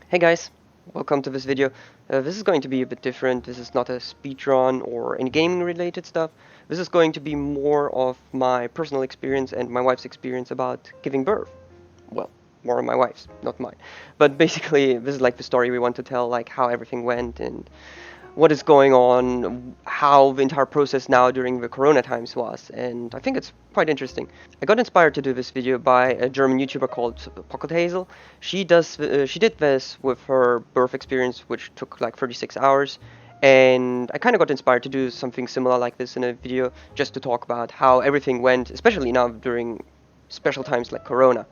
Hey guys, welcome to this video. This is going to be a bit different. This is not a speedrun or any gaming related stuff. This is going to be more of my personal experience and my wife's experience about giving birth. Well, more of my wife's, not mine. But basically, this is like the story we want to tell, like how everything went and what is going on, how the entire process now during the Corona times was, and I think it's quite interesting. I got inspired to do this video by a German YouTuber called Pockethazels. She did this with her birth experience, which took like 36 hours, and I kind of got inspired to do something similar like this in a video, just to talk about how everything went, especially now during special times like Corona.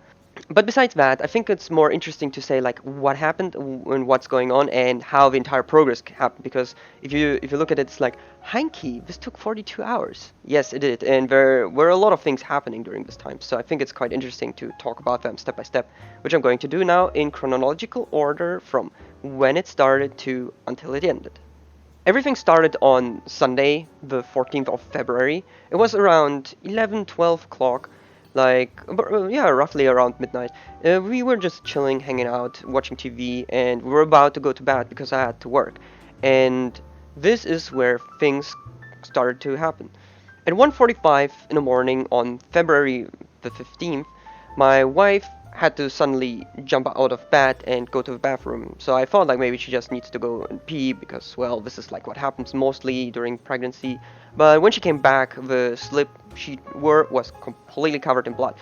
But besides that, I think it's more interesting to say like what happened and what's going on and how the entire progress happened. Because if you look at it, it's like Heinki, this took 42 hours. Yes, it did, and there were a lot of things happening during this time. So I think it's quite interesting to talk about them step by step, which I'm going to do now in chronological order from when it started to until it ended. Everything started on Sunday, the 14th of February. It was around 11, 12 o'clock, like, yeah, roughly around midnight. We were just chilling, hanging out, watching TV, and we were about to go to bed because I had to work. And this is where things started to happen. At 1:45 in the morning on February the 15th, my wife had to suddenly jump out of bed and go to the bathroom. So I thought like maybe she just needs to go and pee because, well, this is like what happens mostly during pregnancy. But when she came back, the slip she wore was completely covered in blood.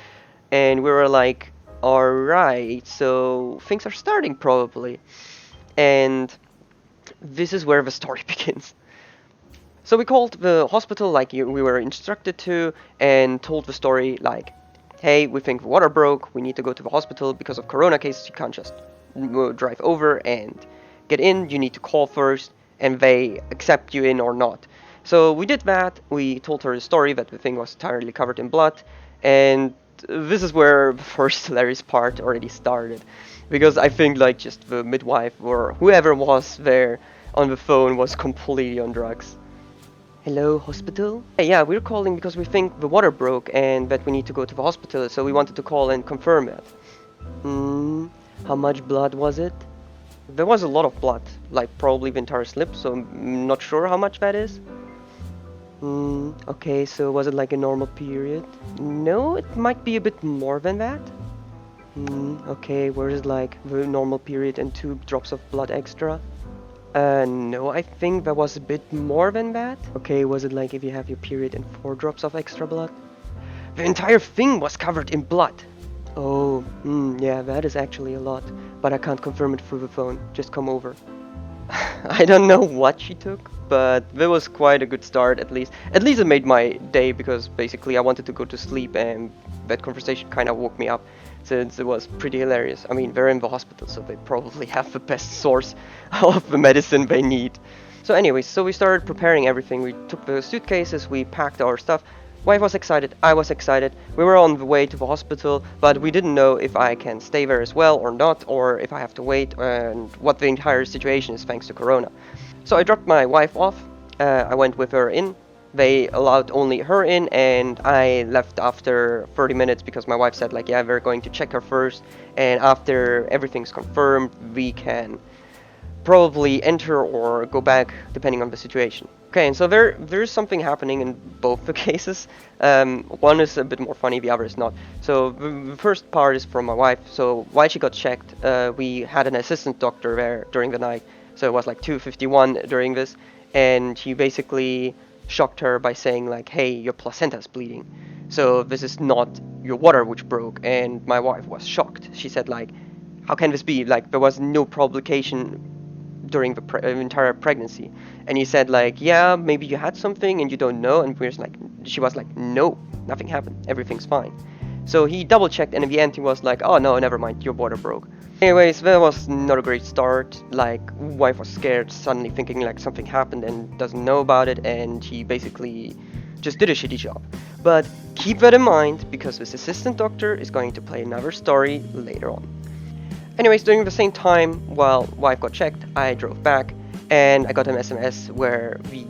And we were like, alright, so things are starting probably. And this is where the story begins. So we called the hospital like we were instructed to and told the story like, hey, we think the water broke, we need to go to the hospital because of corona cases, you can't just drive over and get in, you need to call first and they accept you in or not. So we did that, we told her the story that the thing was entirely covered in blood, and this is where the first hilarious part already started. Because I think like just the midwife or whoever was there on the phone was completely on drugs. Hello, hospital? Hey, yeah, we're calling because we think the water broke and that we need to go to the hospital, so we wanted to call and confirm it. Hmm, how much blood was it? There was a lot of blood, like probably the entire slip, so I'm not sure how much that is. Okay, so was it like a normal period? No, it might be a bit more than that. Okay, where is like the normal period and 2 drops of blood extra? No, I think that was a bit more than that. Okay, was it like if you have your period and 4 drops of extra blood? The entire thing was covered in blood. Oh, yeah, that is actually a lot. But I can't confirm it through the phone. Just come over. I don't know what she took, but that was quite a good start at least. At least it made my day because basically I wanted to go to sleep and that conversation kind of woke me up since it was pretty hilarious. I mean, they're in the hospital, so they probably have the best source of the medicine they need. So anyways, so we started preparing everything. We took the suitcases, we packed our stuff. Wife was excited, I was excited. We were on the way to the hospital, but we didn't know if I can stay there as well or not, or if I have to wait, and what the entire situation is thanks to Corona. So I dropped my wife off, I went with her in. They allowed only her in, and I left after 30 minutes because my wife said like, yeah, we're going to check her first, and after everything's confirmed, we can probably enter or go back depending on the situation. Okay, and so there's something happening in both the cases. One is a bit more funny, the other is not. So the first part is from my wife. So while she got checked, we had an assistant doctor there during the night. So it was like 2:51 during this, and he basically shocked her by saying like, hey, your placenta is bleeding. So this is not your water which broke, and my wife was shocked. She said like, how can this be? Like there was no publication during the entire pregnancy. And he said like, yeah, maybe you had something and you don't know. And she was like, no, nothing happened, everything's fine. So he double checked, and in the end he was like, oh no, never mind, your water broke. Anyways, that was not a great start. Like, wife was scared, suddenly thinking like something happened and doesn't know about it, and he basically just did a shitty job. But keep that in mind because this assistant doctor is going to play another story later on. Anyways, during the same time, while wife got checked, I drove back, and I got an SMS where the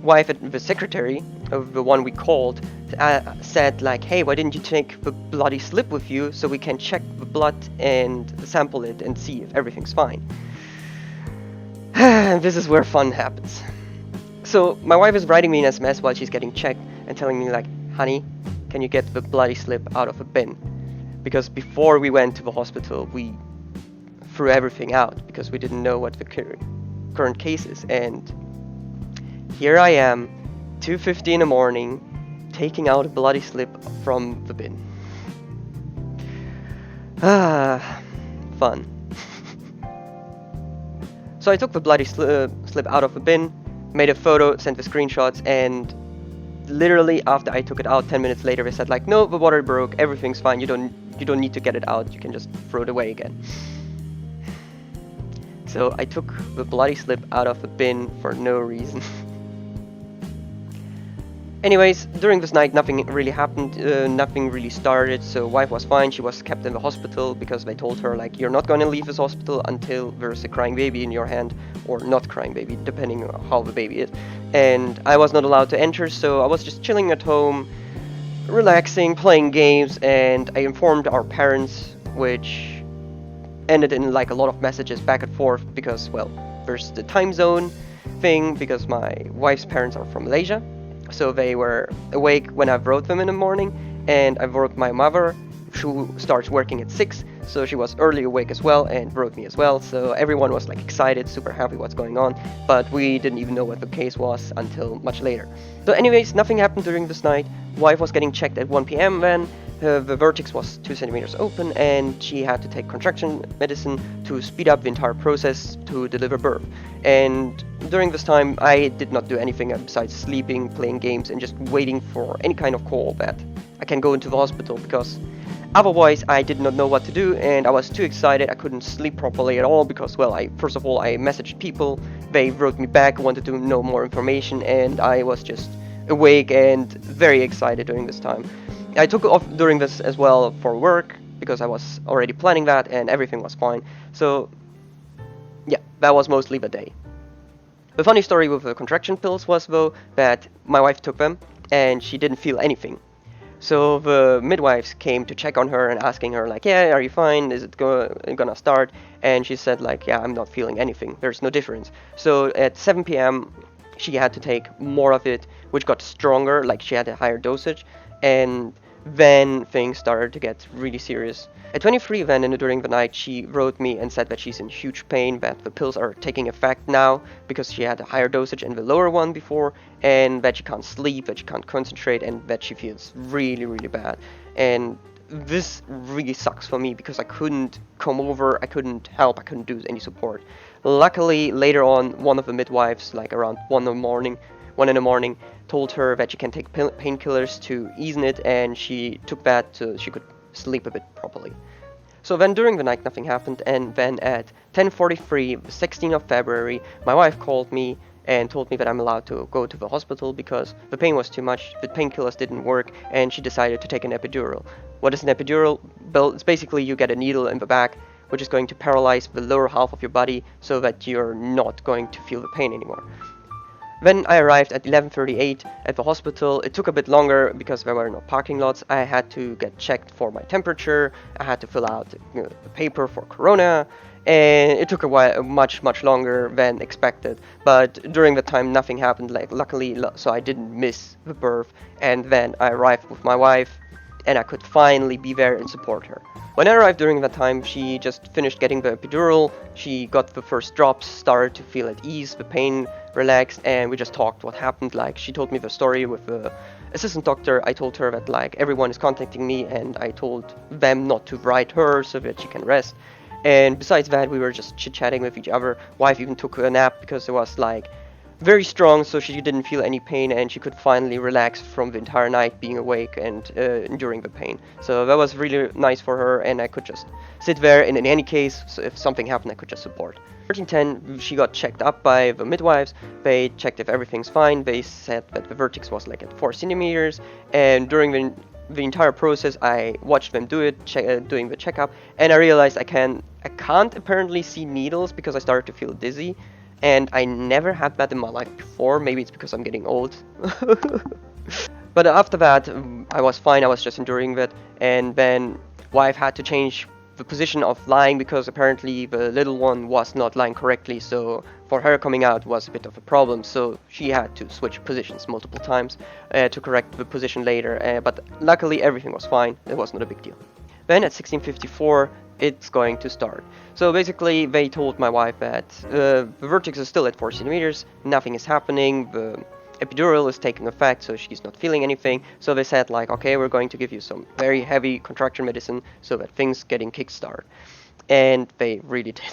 wife, the secretary, of the one we called, said like, hey, why didn't you take the bloody slip with you so we can check the blood and sample it and see if everything's fine. And this is where fun happens. So my wife is writing me an SMS while she's getting checked and telling me like, honey, can you get the bloody slip out of a bin? Because before we went to the hospital, we threw everything out because we didn't know what the current case is. And here I am, 2:50 in the morning, taking out a bloody slip from the bin. Ah, fun. So I took the bloody slip out of the bin, made a photo, sent the screenshots, and literally after I took it out, 10 minutes later, they said like, no, the water broke, everything's fine, you don't need to get it out, you can just throw it away again. So I took the bloody slip out of the bin for no reason. Anyways, during this night nothing really happened, nothing really started, so wife was fine, she was kept in the hospital because they told her like, you're not going to leave this hospital until there's a crying baby in your hand, or not crying baby, depending on how the baby is. And I was not allowed to enter, so I was just chilling at home, relaxing, playing games, and I informed our parents, which ended in like a lot of messages back and forth because, well, there's the time zone thing, because my wife's parents are from Malaysia. So they were awake when I wrote them in the morning, and I wrote my mother, who starts working at 6, so she was early awake as well and wrote me as well. So everyone was like excited, super happy what's going on, but we didn't even know what the case was until much later. So anyways, nothing happened during this night. Wife was getting checked at 1 p.m. then. The vertex was 2 centimeters open, and she had to take contraction medicine to speed up the entire process to deliver birth. And during this time, I did not do anything besides sleeping, playing games, and just waiting for any kind of call that I can go into the hospital, because otherwise I did not know what to do, and I was too excited. I couldn't sleep properly at all because, well, first of all, I messaged people, they wrote me back, wanted to know more information, and I was just awake and very excited during this time. I took off during this as well for work because I was already planning that and everything was fine. So yeah, that was mostly the day. The funny story with the contraction pills was though that my wife took them and she didn't feel anything. So the midwives came to check on her and asking her like, yeah, are you fine? Is it gonna start? And she said like, yeah, I'm not feeling anything. There's no difference. So at 7 p.m. she had to take more of it, which got stronger, like she had a higher dosage, and then things started to get really serious. At 23 then, and during the night, she wrote me and said that she's in huge pain, that the pills are taking effect now because she had a higher dosage and the lower one before, and that she can't sleep, that she can't concentrate, and that she feels really, really bad. And this really sucks for me because I couldn't come over, I couldn't help, I couldn't do any support. Luckily, later on, one of the midwives, like around 1 in the morning, told her that she can take painkillers to ease it, and she took that so she could sleep a bit properly. So then during the night nothing happened, and then at 10:43, the 16th of February, my wife called me and told me that I'm allowed to go to the hospital because the pain was too much, the painkillers didn't work, and she decided to take an epidural. What is an epidural? Well, it's basically you get a needle in the back, which is going to paralyze the lower half of your body so that you're not going to feel the pain anymore. Then I arrived at 11:38 at the hospital. It took a bit longer because there were no parking lots. I had to get checked for my temperature. I had to fill out the paper for corona, and it took a while, much longer than expected. But during the time, nothing happened. Like luckily, so I didn't miss the birth. And then I arrived with my wife, and I could finally be there and support her. When I arrived during that time, she just finished getting the epidural, she got the first drops, started to feel at ease, the pain relaxed, and we just talked what happened. Like, she told me the story with the assistant doctor. I told her that like everyone is contacting me, and I told them not to write her so that she can rest. And besides that, we were just chit-chatting with each other. Wife even took a nap because it was like very strong, so she didn't feel any pain, and she could finally relax from the entire night being awake and enduring the pain. So that was really nice for her, and I could just sit there, and in any case, so if something happened, I could just support. 13:10, she got checked up by the midwives. They checked if everything's fine. They said that the vertex was like at 4 centimeters, and during the entire process, I watched them do it, doing the checkup, and I realized I can't apparently see needles because I started to feel dizzy. And I never had that in my life before. Maybe it's because I'm getting old. But after that, I was fine. I was just enduring it, and then wife had to change the position of lying because apparently the little one was not lying correctly. So for her coming out was a bit of a problem. So she had to switch positions multiple times to correct the position later. But luckily everything was fine. It was not a big deal. Then at 16:54, it's going to start. So basically, they told my wife that the vertex is still at 4 centimeters, nothing is happening, the epidural is taking effect, so she's not feeling anything. So they said like, okay, we're going to give you some very heavy contraction medicine so that things getting kickstart. And they really did.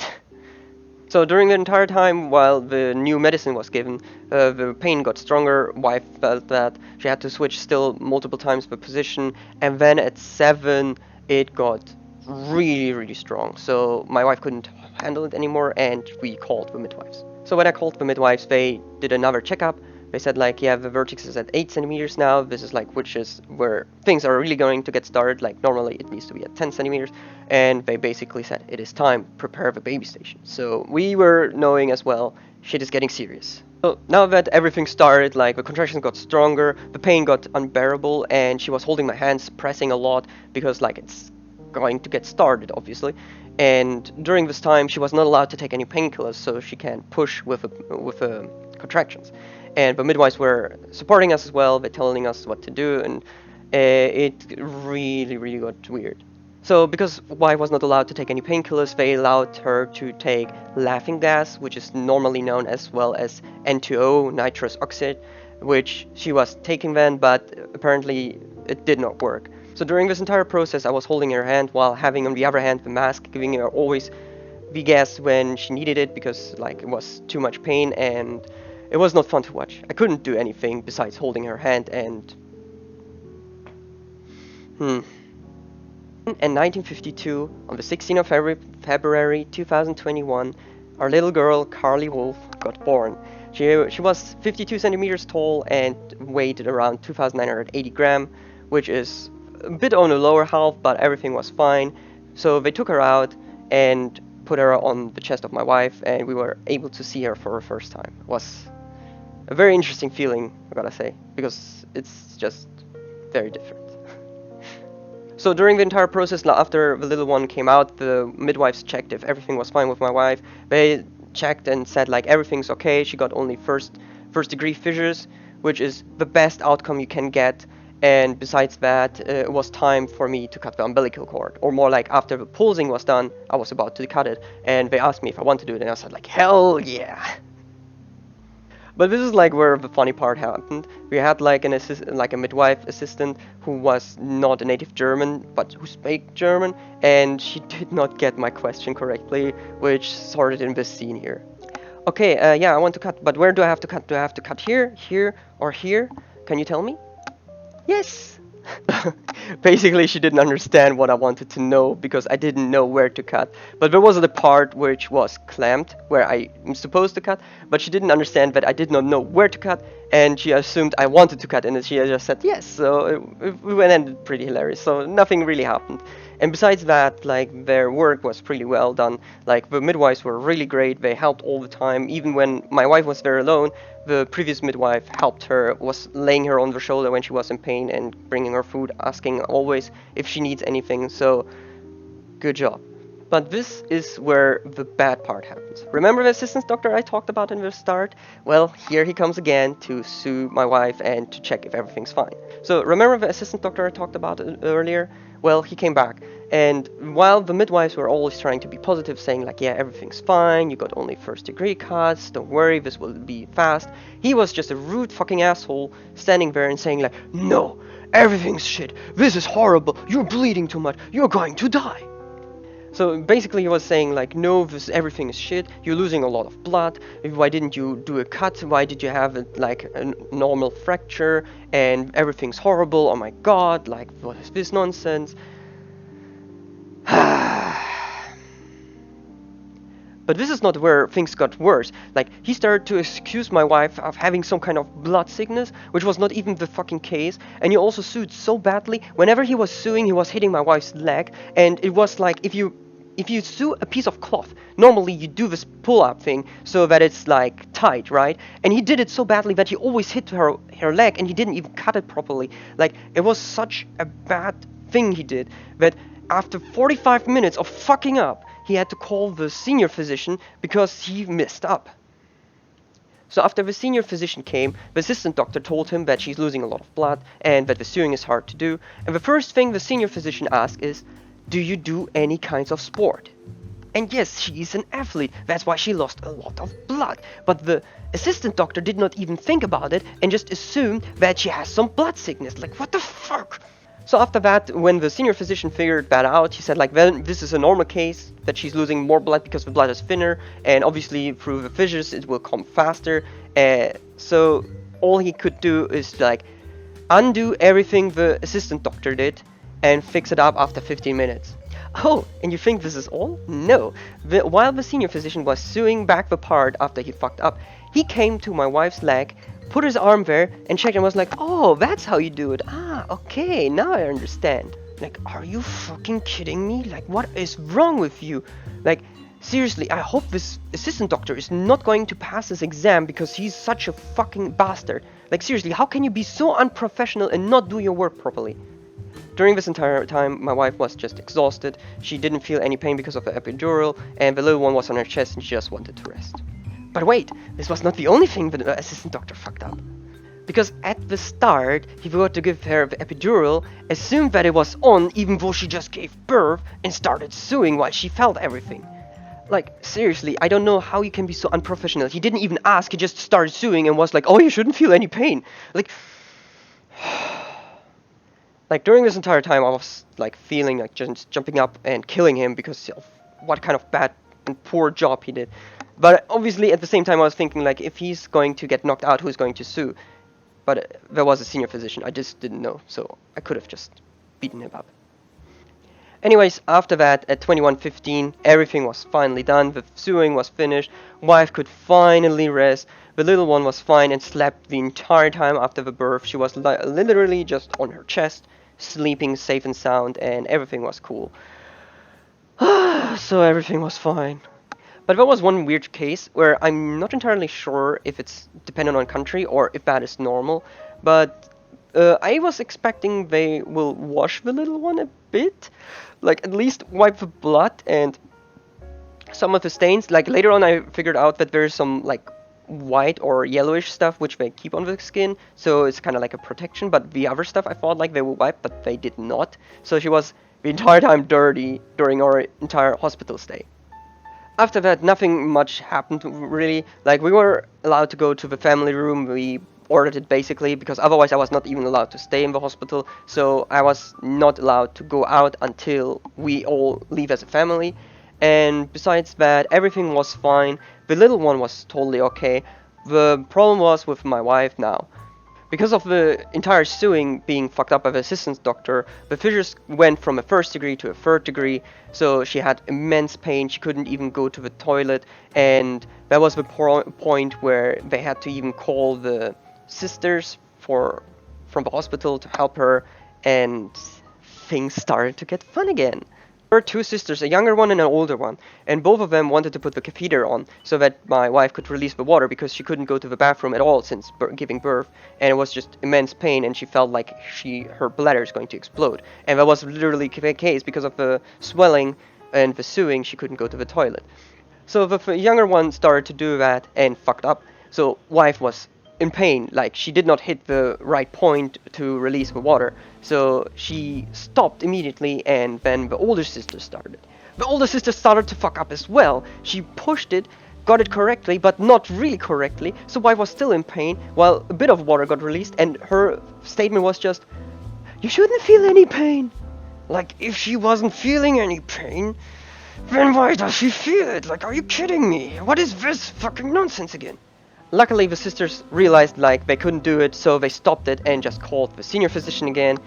So during the entire time while the new medicine was given, the pain got stronger. Wife felt that she had to switch still multiple times the position, and then at 7 it got really strong. So my wife couldn't handle it anymore, and we called the midwives. So when I called the midwives, they did another checkup. They said like, yeah, the vertex is at 8 centimeters now. This is like, which is where things are really going to get started. Like normally it needs to be at 10 centimeters. And they basically said, it is time, prepare the baby station. So we were knowing as well, shit is getting serious. So now that everything started, like the contractions got stronger, the pain got unbearable, and she was holding my hands, pressing a lot because like it's going to get started, obviously. And during this time, she was not allowed to take any painkillers, so she can't push with the contractions. And the midwives were supporting us as well. They're telling us what to do, and it really got weird. So because wife was not allowed to take any painkillers, they allowed her to take laughing gas, which is normally known as well as N2O, nitrous oxide, which she was taking then, but apparently it did not work. So during this entire process, I was holding her hand while having on the other hand the mask, giving her always the gas when she needed it because like it was too much pain and it was not fun to watch. I couldn't do anything besides holding her hand and In 1952, on the 16th of February 2021, our little girl Carly Wolf got born. She was 52 centimeters tall and weighed around 2,980 grams, which is a bit on the lower half, but everything was fine. So they took her out and put her on the chest of my wife, and we were able to see her for the first time. It was a very interesting feeling, I gotta say, because it's just very different. So during the entire process, after the little one came out, the midwives checked if everything was fine with my wife. They checked and said like everything's okay. She got only first degree fissures, which is the best outcome you can get. And besides that, it was time for me to cut the umbilical cord, or more like after the pulsing was done, I was about to cut it, and they asked me if I wanted to do it, and I said like hell yeah. But this is like where the funny part happened. We had like a midwife assistant who was not a native German, but who spoke German, and she did not get my question correctly, which sorted in this scene here. Okay, yeah, I want to cut, but where do I have to cut? Do I have to cut here, here, or here? Can you tell me? Yes! Basically, she didn't understand what I wanted to know because I didn't know where to cut. But there was the part which was clamped, where I am supposed to cut, but she didn't understand that I did not know where to cut, and she assumed I wanted to cut, and she just said yes. So it ended pretty hilarious. So nothing really happened. And besides that, like their work was pretty well done. Like the midwives were really great. They helped all the time. Even when my wife was there alone, the previous midwife helped her, was laying her on the shoulder when she was in pain and bringing her food, asking always if she needs anything. So good job. But this is where the bad part happens. Remember the assistant doctor I talked about in the start? Well, here he comes again to sue my wife and to check if everything's fine. So remember the assistant doctor I talked about earlier? Well, he came back, and while the midwives were always trying to be positive, saying like, yeah, everything's fine, you got only first degree cuts, don't worry, this will be fast, he was just a rude fucking asshole standing there and saying like, no, everything's shit, this is horrible, you're bleeding too much, you're going to die. So basically he was saying like, no, everything is shit, you're losing a lot of blood, why didn't you do a cut, why did you have like a normal fracture, and everything's horrible, oh my god, like what is this nonsense? But this is not where things got worse. Like, he started to accuse my wife of having some kind of blood sickness, which was not even the fucking case. And he also sued so badly. Whenever he was suing, he was hitting my wife's leg. And it was like, if you if you sew a piece of cloth, normally you do this pull-up thing so that it's like tight, right? And he did it so badly that he always hit her leg, and he didn't even cut it properly. Like, it was such a bad thing he did that after 45 minutes of fucking up, he had to call the senior physician because he messed up. So after the senior physician came, the assistant doctor told him that she's losing a lot of blood and that the sewing is hard to do. And the first thing the senior physician asked is, do you do any kinds of sport? And yes, she's an athlete, that's why she lost a lot of blood. But the assistant doctor did not even think about it and just assumed that she has some blood sickness. Like, what the fuck? So after that, when the senior physician figured that out, he said like, well, this is a normal case, that she's losing more blood because the blood is thinner, and obviously through the fissures it will come faster. So all he could do is like undo everything the assistant doctor did and fix it up after 15 minutes. Oh, and you think this is all? No. While the senior physician was sewing back the part after he fucked up, he came to my wife's leg, put his arm there, and checked and was like, oh, that's how you do it. Ah, okay, now I understand. Like, are you fucking kidding me? Like, what is wrong with you? Like, seriously, I hope this assistant doctor is not going to pass this exam because he's such a fucking bastard. Like, seriously, how can you be so unprofessional and not do your work properly? During this entire time, my wife was just exhausted. She didn't feel any pain because of the epidural, and the little one was on her chest and she just wanted to rest. But wait, this was not the only thing the assistant doctor fucked up. Because at the start, he forgot to give her the epidural, assumed that it was on even though she just gave birth, and started sewing while she felt everything. Like, seriously, I don't know how you can be so unprofessional. He didn't even ask, he just started sewing and was like, oh, you shouldn't feel any pain. Like, like during this entire time, I was like feeling like just jumping up and killing him because of what kind of bad and poor job he did. But obviously, at the same time, I was thinking, like, if he's going to get knocked out, who's going to sue? But there was a senior physician. I just didn't know, so I could have just beaten him up. Anyways, after that, at 21:15, everything was finally done. The sewing was finished. Wife could finally rest. The little one was fine and slept the entire time after the birth. She was literally just on her chest, sleeping safe and sound, and everything was cool. So everything was fine. But there was one weird case where I'm not entirely sure if it's dependent on country or if that is normal, but I was expecting they will wash the little one a bit, like at least wipe the blood and some of the stains. Like later on I figured out that there's some like white or yellowish stuff which they keep on the skin, so it's kind of like a protection, but the other stuff I thought like they would wipe, but they did not. So she was the entire time dirty during our entire hospital stay. After that, nothing much happened really. Like, we were allowed to go to the family room. We ordered it basically because otherwise I was not even allowed to stay in the hospital. So I was not allowed to go out until we all leave as a family. And besides that, everything was fine. The little one was totally okay. The problem was with my wife now. Because of the entire sewing being fucked up by the assistant doctor, the fissures went from a first degree to a third degree, so she had immense pain. She couldn't even go to the toilet, and that was the point where they had to even call the sisters from the hospital to help her, and things started to get fun again. There were two sisters, a younger one and an older one, and both of them wanted to put the catheter on so that my wife could release the water because she couldn't go to the bathroom at all since giving birth, and it was just immense pain, and she felt like her bladder is going to explode. And that was literally the case because of the swelling and the sewing. She couldn't go to the toilet. So the younger one started to do that and fucked up. So wife was in pain, like she did not hit the right point to release the water, so she stopped immediately, and then the older sister started. The older sister started to fuck up as well. She pushed it, got it correctly, but not really correctly, so wife was still in pain while a bit of water got released, and her statement was just, you shouldn't feel any pain. Like, if she wasn't feeling any pain, then why does she feel it? Like, are you kidding me? What is this fucking nonsense again? Luckily, the sisters realized like they couldn't do it, so they stopped it and just called the senior physician again.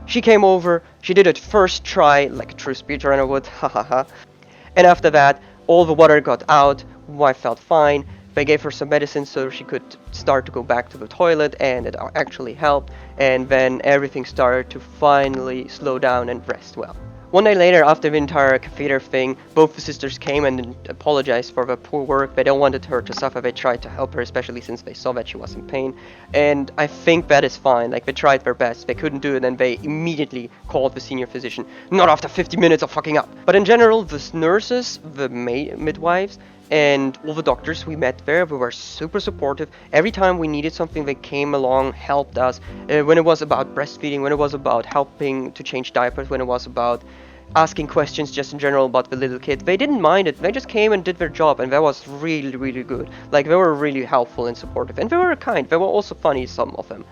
She came over, she did it first try, like a true speedrunner would, hahaha. And after that, all the water got out, wife felt fine, they gave her some medicine so she could start to go back to the toilet, and it actually helped, and then everything started to finally slow down and rest well. One day later, after the entire catheter thing, both the sisters came and apologized for the poor work. They don't wanted her to suffer. They tried to help her, especially since they saw that she was in pain. And I think that is fine. Like, they tried their best. They couldn't do it, and they immediately called the senior physician. Not after 50 minutes of fucking up. But in general, the nurses, the midwives, and all the doctors we met there, we were super supportive. Every time we needed something, they came along, helped us. When it was about breastfeeding, when it was about helping to change diapers, when it was about asking questions just in general about the little kid, they didn't mind it. They just came and did their job, and that was really, really good. Like, they were really helpful and supportive, and they were kind. They were also funny, some of them.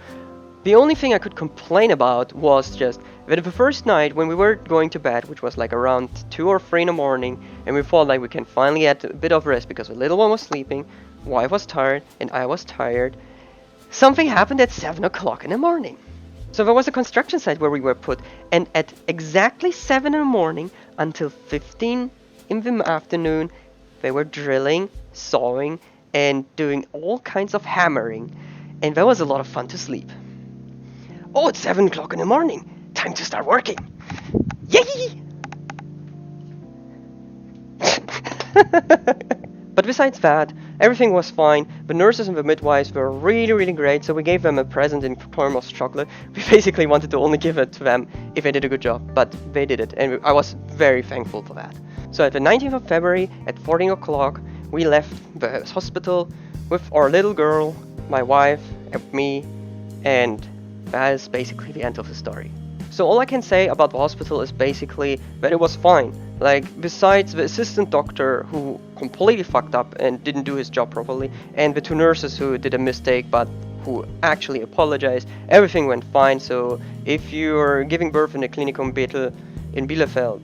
The only thing I could complain about was just that the first night when we were going to bed, which was like around 2 or 3 in the morning, and we thought like we can finally get a bit of rest because the little one was sleeping, wife was tired, and I was tired, something happened at 7 o'clock in the morning. So there was a construction site where we were put, and at exactly 7 in the morning until 15 in the afternoon, they were drilling, sawing, and doing all kinds of hammering, and that was a lot of fun to sleep. Oh, it's 7 o'clock in the morning. Time to start working. Yay! But besides that, everything was fine. The nurses and the midwives were really, really great, so we gave them a present in form of chocolate. We basically wanted to only give it to them if they did a good job, but they did it, and I was very thankful for that. So at the 19th of February at 14 o'clock, we left the hospital with our little girl, my wife, and me, and that is basically the end of the story. So all I can say about the hospital is basically that it was fine. Like, besides the assistant doctor who completely fucked up and didn't do his job properly, and the 2 nurses who did a mistake but who actually apologized, everything went fine. So if you're giving birth in the Klinikum Bethel in Bielefeld,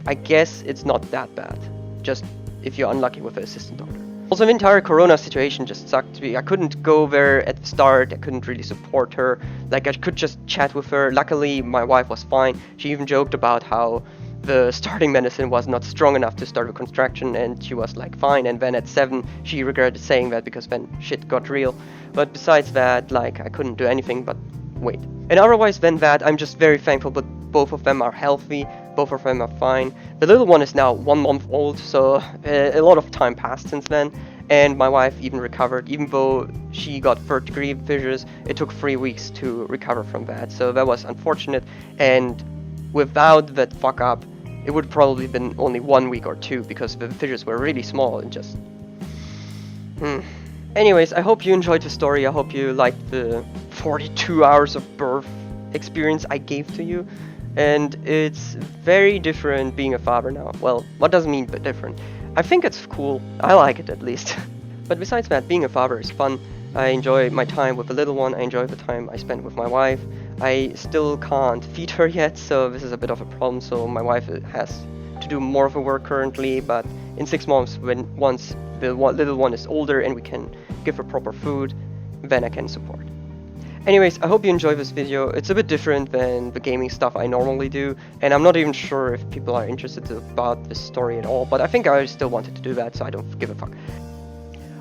I guess it's not that bad. Just if you're unlucky with the assistant doctor. Also, the entire corona situation just sucked me. I couldn't go there at the start. I couldn't really support her. Like, I could just chat with her. Luckily, my wife was fine. She even joked about how the starting medicine was not strong enough to start a contraction, and she was like fine. And then at 7, she regretted saying that because then shit got real. But besides that, like, I couldn't do anything but wait. And otherwise than that, I'm just very thankful that both of them are healthy. Both of them are fine. The little one is now 1 month old, so a lot of time passed since then. And my wife even recovered, even though she got 3rd-degree fissures. It took 3 weeks to recover from that, so that was unfortunate. And without that fuck up, it would probably been only 1 week or 2 because the fissures were really small and just. Anyways, I hope you enjoyed the story. I hope you liked the 42 hours of birth experience I gave to you. And it's very different being a father now. Well, what does it mean but different? I think it's cool. I like it at least. But besides that, being a father is fun. I enjoy my time with the little one. I enjoy the time I spend with my wife. I still can't feed her yet, so this is a bit of a problem. So my wife has to do more of the work currently. But in 6 months, once the little one is older and we can give her proper food, then I can support. Anyways, I hope you enjoyed this video. It's a bit different than the gaming stuff I normally do, and I'm not even sure if people are interested about this story at all, but I think I still wanted to do that, so I don't give a fuck.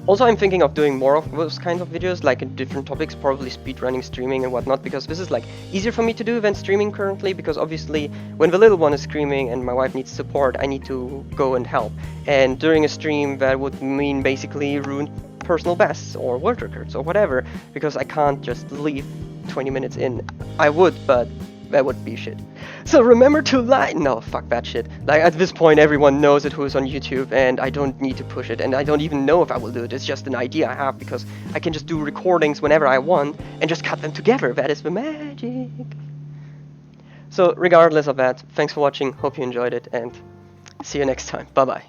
Also, I'm thinking of doing more of those kinds of videos, like in different topics, probably speedrunning, streaming and whatnot, because this is like easier for me to do than streaming currently, because obviously when the little one is screaming and my wife needs support, I need to go and help. And during a stream, that would mean basically ruin personal bests or world records or whatever, because I can't just leave 20 minutes in. I would, but that would be shit. So remember to like. No, fuck that shit. Like, at this point everyone knows it who's on YouTube, and I don't need to push it, and I don't even know if I will do it. It's just an idea I have, because I can just do recordings whenever I want and just cut them together. That is the magic. So regardless of that, thanks for watching, hope you enjoyed it, and see you next time. Bye bye.